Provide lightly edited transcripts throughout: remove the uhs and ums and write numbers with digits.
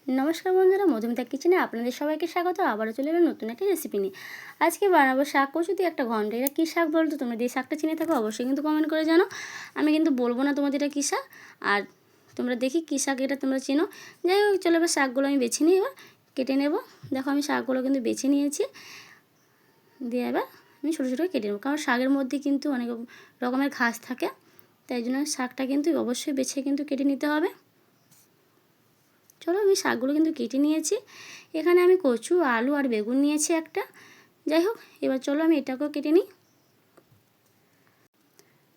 নমস্কার বন্ধুরা, মধুমিতা কিচেনে আপনাদের সবাইকে স্বাগত। আবারও চলে এলাম নতুন একটা রেসিপি নিয়ে। আজকে বানাবো শাক কচু দিয়ে একটা ঘন্ট। এটা কী শাক বলতো? তোমরা যে শাকটা চিনে থাকো অবশ্যই কিন্তু কমেন্ট করে জানো। আমি কিন্তু বলবো না তোমাদের এটা কী শাক, আর তোমরা দেখি কী শাক এটা তোমরা চিনো। যাই হোক, চলো এবার শাকগুলো আমি বেছে নিই, এবার কেটে নেব। দেখো আমি শাকগুলো কিন্তু বেছে নিয়েছি, দিয়ে এবার আমি ছোটো ছোটো কেটে নেবো, কারণ শাকের মধ্যে কিন্তু অনেক রকমের ঘাস থাকে, তাই জন্য শাকটা কিন্তু অবশ্যই বেছে কিন্তু কেটে নিতে হবে। চলো আমি শাকগুলো কিন্তু কেটে নিয়েছি। এখানে আমি কচু, আলু আর বেগুন নিয়েছি একটা। যাই হোক, এবার চলো আমি এটাকেও কেটে নিই।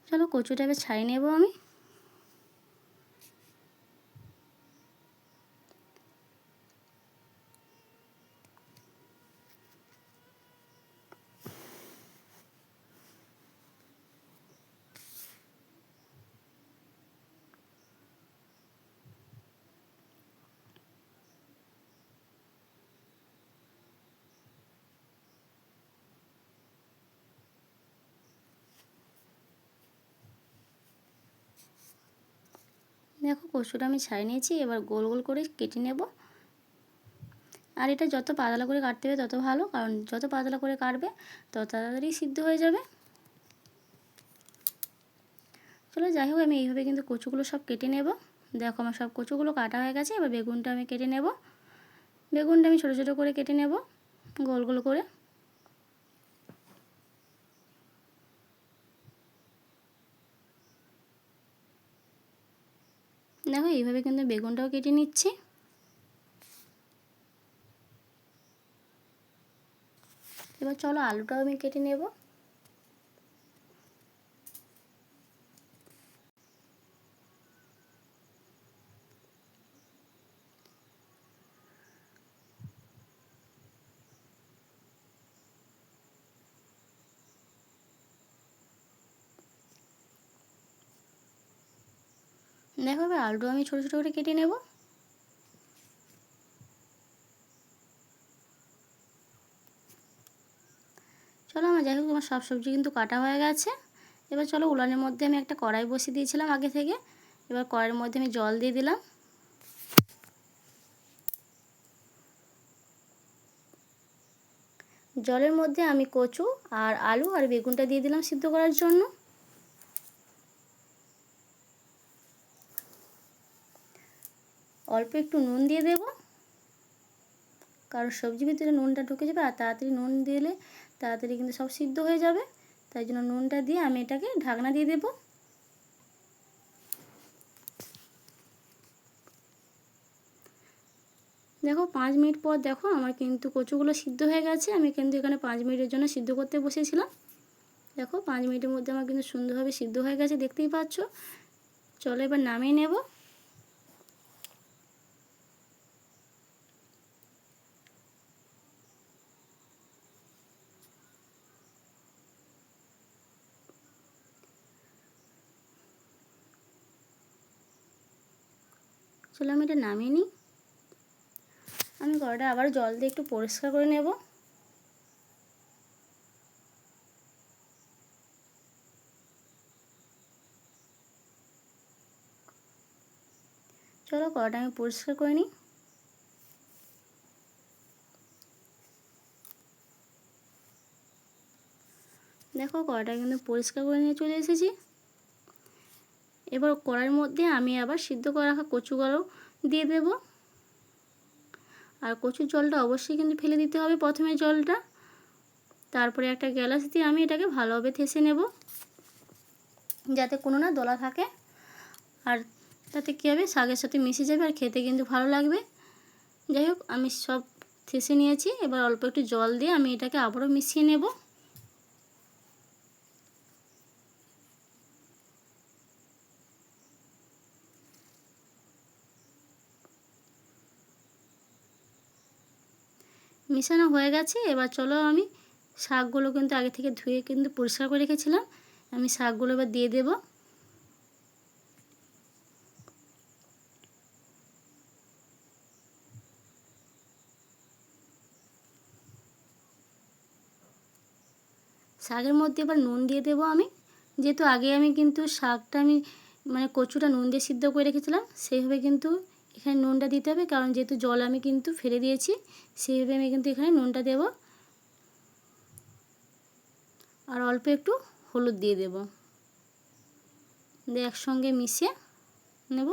চলো কচুটা এবার ছাড়িয়ে নেব আমি। দেখো কচুটা আমি ছাড়িয়ে নিয়েছি, এবার গোল গোল করে কেটে নেব। আর এটা যত পাতলা করে কাটতে হবে তত ভালো, কারণ যত পাতলা করে কাটবে তত তাড়াতাড়ি সিদ্ধ হয়ে যাবে। চলো যাই হোক, আমি এইভাবে কিন্তু কচুগুলো সব কেটে নেব। দেখো আমার সব কচুগুলো কাটা হয়ে গেছে। এবার বেগুনটা আমি কেটে নেব। বেগুনটা আমি ছোটো ছোটো করে কেটে নেব, গোল গোল করে। দেখো এইভাবে কিন্তু বেগুনটাও কেটে নিচ্ছি। এবার চলো আলুটাও আমি কেটে নেব। দেখো এবার আলুটা আমি ছোটো ছোটো করে কেটে নেব। চলো আমার যাই হোক, আমার সব সবজি কিন্তু কাটা হয়ে গেছে। এবার চলো উনানের মধ্যে আমি একটা কড়াই বসিয়ে দিয়েছিলাম আগে থেকে। এবার কড়াইয়ের মধ্যে আমি জল দিয়ে দিলাম। জলের মধ্যে আমি কচু আর আলু আর বেগুনটা দিয়ে দিলাম সিদ্ধ করার জন্য। অল্প একটু নুন দিয়ে দেব, কারণ সবজির ভিতরে নুনটা ঢুকে যাবে, আর তাড়াতাড়ি নুন দিলে তাড়াতাড়ি কিন্তু সব সিদ্ধ হয়ে যাবে। তাই জন্য নুনটা দিয়ে আমি এটাকে ঢাকনা দিয়ে দেব। দেখো 5 মিনিট পর দেখো আমার কিন্তু কচুগুলো সিদ্ধ হয়ে গেছে। আমি কিন্তু এখানে 5 মিনিটের জন্য সিদ্ধ করতে বসেছিলাম। দেখো 5 মিনিটের মধ্যে আমার কিন্তু সুন্দরভাবে সিদ্ধ হয়ে গেছে, দেখতেই পাচ্ছ। চলো এবার নামিয়ে নেব। চলো আমি এটা নামিয়ে নিই। আমি কড়াইটা আবার জল দিয়ে একটু পরিষ্কার করে নেব। চলো কড়াইটা আমি পরিষ্কার করে নিই। দেখো কড়াইটা কিন্তু পরিষ্কার করে নিয়ে চলে এসেছি। এবার কড়াইয়ের মধ্যে আমি আবার সিদ্ধ করে রাখা কচুগুলো দিয়ে দেব। আর কচুর জলটা অবশ্যই কিন্তু ফেলে দিতে হবে প্রথমে জলটা। তারপরে একটা গ্লাস দিয়ে আমি এটাকে ভালোভাবে থেসে নেব, যাতে কোনো না দলা থাকে। আর তাতে কী হবে, শাকের সাথে মিশে যাবে আর খেতে কিন্তু ভালো লাগবে। যাই হোক, আমি সব থেসে নিয়েছি। এবার অল্প একটু জল দিয়ে আমি এটাকে আবারও মিশিয়ে নেব। মিশানো হয়ে গেছে। এবার চলো আমি শাকগুলো কিন্তু আগে থেকে ধুয়ে কিন্তু পরিষ্কার করে রেখেছিলাম, আমি শাকগুলো এবার দিয়ে দেব। শাকের মধ্যে এবার নুন দিয়ে দেবো আমি, যেহেতু আগে আমি কিন্তু শাকটা আমি কচুটা নুন দিয়ে সিদ্ধ করে রেখেছিলাম, সেইভাবে কিন্তু এখানে নুনটা দিতে হবে, কারণ যেহেতু জল আমি কিন্তু ফেলে দিয়েছি, সেইভাবে আমি কিন্তু এখানে নুনটা দেব। আর অল্প একটু হলুদ দিয়ে দেব, দিয়ে একসঙ্গে মিশিয়ে নেব।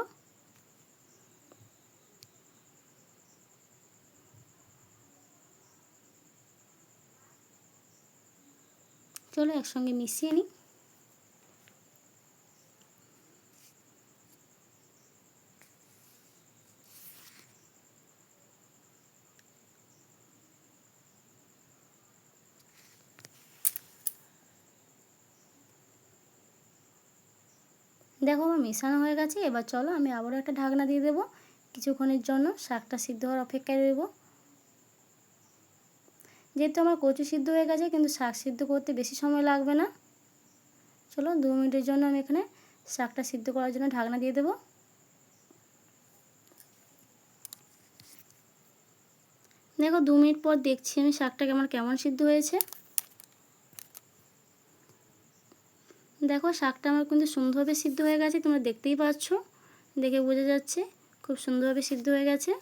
চলো একসঙ্গে মিশিয়ে নিই। দেখো আমার মেশানো হয়ে গেছে। এবার চলো আমি আবারও একটা ঢাকনা দিয়ে দেবো, কিছুক্ষণের জন্য শাকটা সিদ্ধ হওয়ার অপেক্ষায় রইব। যেহেতু আমার কচু সিদ্ধ হয়ে গেছে, কিন্তু শাক সিদ্ধ করতে বেশি সময় লাগবে না। চলো 2 মিনিটের জন্য আমি এখানে শাকটা সিদ্ধ করার জন্য ঢাকনা দিয়ে দেবো। দেখো 2 মিনিট পর দেখছি আমি শাকটা কেমন সিদ্ধ হয়েছে। দেখো শাকটা আমার কিন্তু সুন্দরভাবে সিদ্ধ হয়ে গেছে, তোমরা দেখতেই পাচ্ছ, দেখে বোঝা যাচ্ছে খুব সুন্দরভাবে সিদ্ধ হয়ে গেছে।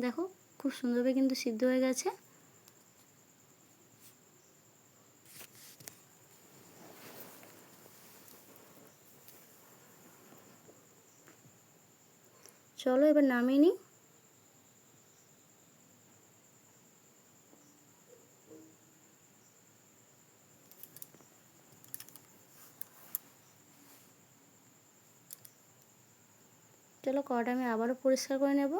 দেখো খুব সুন্দরভাবে কিন্তু সিদ্ধ হয়ে গেছে। চলো এবার নামিয়ে নিই। চলো কড়াটা আমি আবারও পরিষ্কার করে নেব।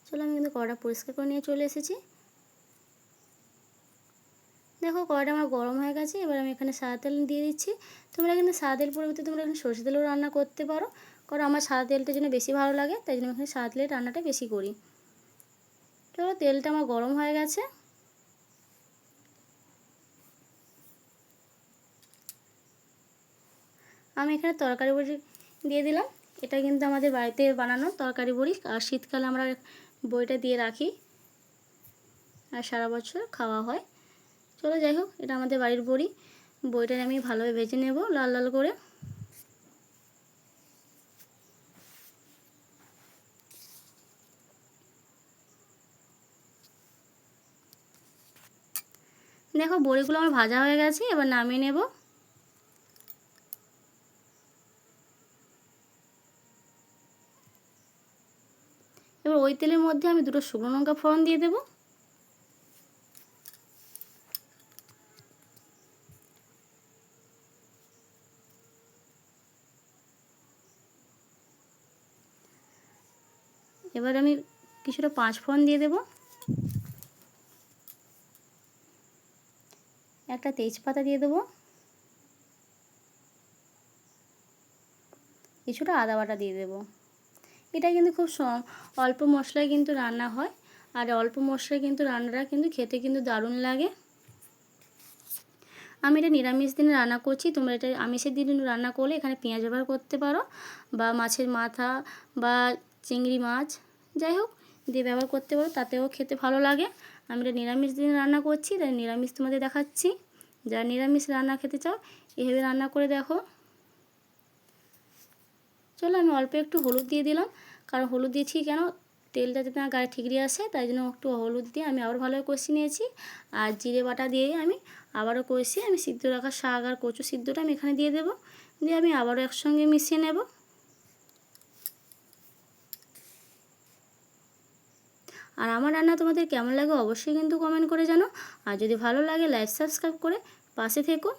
চলো আমি কিন্তু কড়াটা পরিষ্কার করে নিয়ে চলে এসেছি। দেখো কড়াটা আমার গরম হয়ে গেছে, এবার আমি এখানে সাদা তেল দিয়ে দিচ্ছি। তোমরা কিন্তু সাদা তেল পরিবর্তে তোমরা এখানে সরষে তেলেও রান্না করতে পারো, কারণ আমার সাদা তেলটা যেন বেশি ভালো লাগে, তাই জন্য এখানে সাদা তেলের রান্নাটা বেশি করি। চলো তেলটা আমার গরম হয়ে গেছে। আমি এখানে তরকারি বড়ি দিয়ে দিলাম। এটা কিন্তু আমাদের বাড়িতে বানানো তরকারি বড়ি, আর শীতকালে আমরা বড়িটা দিয়ে রাখি আর সারা বছর খাওয়া হয়। চলো যাই হোক, এটা আমাদের বাড়ির বড়ি। বড়িটা আমি ভালোভাবে ভেজে নেব লাল লাল করে। দেখো বড়িগুলো আমার ভাজা হয়ে গেছে, এবার নামিয়ে নেব। এবার ওই তেলের মধ্যে আমি 2টো শুকনো লঙ্কা ফোড়ন দিয়ে দেব। এবার আমি কিছুটা 5 ফোড়ন দিয়ে দেব, একটা তেজপাতা দিয়ে দেবো, কিছুটা আদা বাটা দিয়ে দেব। এটা কিন্তু খুব অল্প মশলায় কিন্তু রান্না হয়, আর অল্প মশলায় কিন্তু রান্নাটা কিন্তু খেতে কিন্তু দারুণ লাগে। আমি এটা নিরামিষ দিনে রান্না করছি, তোমরা এটা আমিষের দিনে রান্না করলে এখানে পেঁয়াজ ব্যবহার করতে পারো, বা মাছের মাথা বা চিংড়ি মাছ যাই হোক দিয়ে ব্যবহার করতে পারো, তাতেও খেতে ভালো লাগে। আমি এটা নিরামিষ দিনে রান্না করছি, তাই নিরামিষ তোমাদের দেখাচ্ছি। যারা নিরামিষ রান্না খেতে চাও এভাবে রান্না করে দেখো। চলো আমি অল্প একটু হলুদ দিয়ে দিলাম, কারণ হলুদ দিয়েছি কেন, তেলটা যাতে না গায়ে ঠিকরে আসে, তাই জন্য একটু হলুদ দিয়ে আমি আবার ভালোভাবে কষিয়ে নিয়েছি। আর জিরে বাটা দিয়ে আমি আবারও কষিয়ে আমি সিদ্ধ রাখা শাক আর কচু সিদ্ধটা আমি এখানে দিয়ে দেবো, দিয়ে আমি আবারও একসঙ্গে মিশিয়ে নেব। আর আমার রান্না তোমাদের কেমন লাগে অবশ্যই কিন্তু কমেন্ট করে জানো, আর যদি ভালো লাগে লাইক সাবস্ক্রাইব করে পাশে থেকো।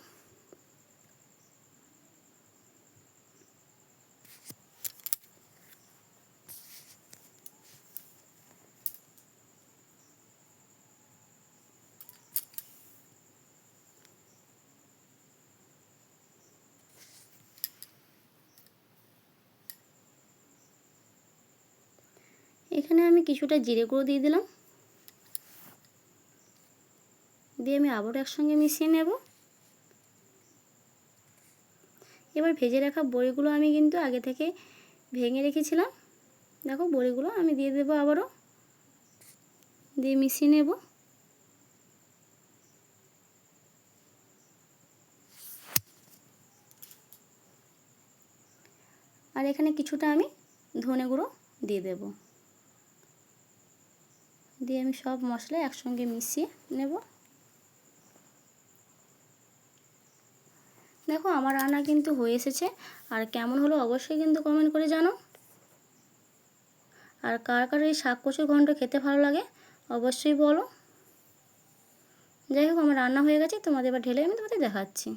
এখানে আমি কিছুটা জিরে গুঁড়ো দিয়ে দিলাম, দিয়ে আমি আবারও একসঙ্গে মিশিয়ে নেব। এবার ভেজে রাখা বড়িগুলো আমি কিন্তু আগে থেকে ভেঙে রেখেছিলাম। দেখো বড়িগুলো আমি দিয়ে দেবো, আবারও দিয়ে মিশিয়ে নেব। আর এখানে কিছুটা আমি ধনে গুঁড়ো দিয়ে দেব, দিয়ে আমি সব মশলা একসঙ্গে মিশিয়ে নেব। দেখো আমার রান্না কিন্তু হয়ে এসেছে, আর কেমন হলো অবশ্যই কিন্তু কমেন্ট করে জানো। আর কার কার এই শাক কচুর ঘন্ট খেতে ভালো লাগে অবশ্যই বলো। যাই হোক আমার রান্না হয়ে গেছে, তোমাদের এবার ঢেলে আমি তোমাদের দেখাচ্ছি।